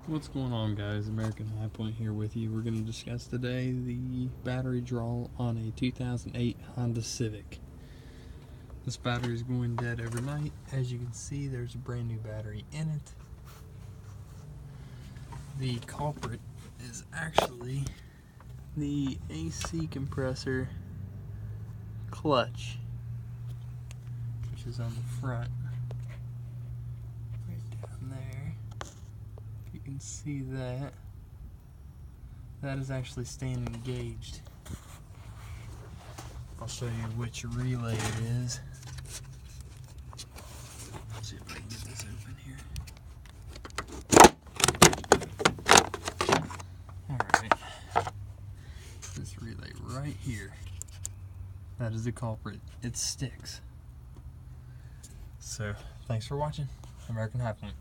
What's going on, guys? American High Point here with you. We're going to discuss today the battery drawl on a 2008 Honda Civic. This battery is going dead overnight. As you can see, there's a brand new battery in it. The culprit is actually the AC compressor clutch, which is on the front right down there. You can see that is actually staying engaged. I'll show you which relay it is. Let's see if I can get this open here. Alright, this relay right here, that is the culprit. It sticks. So thanks for watching American High Point.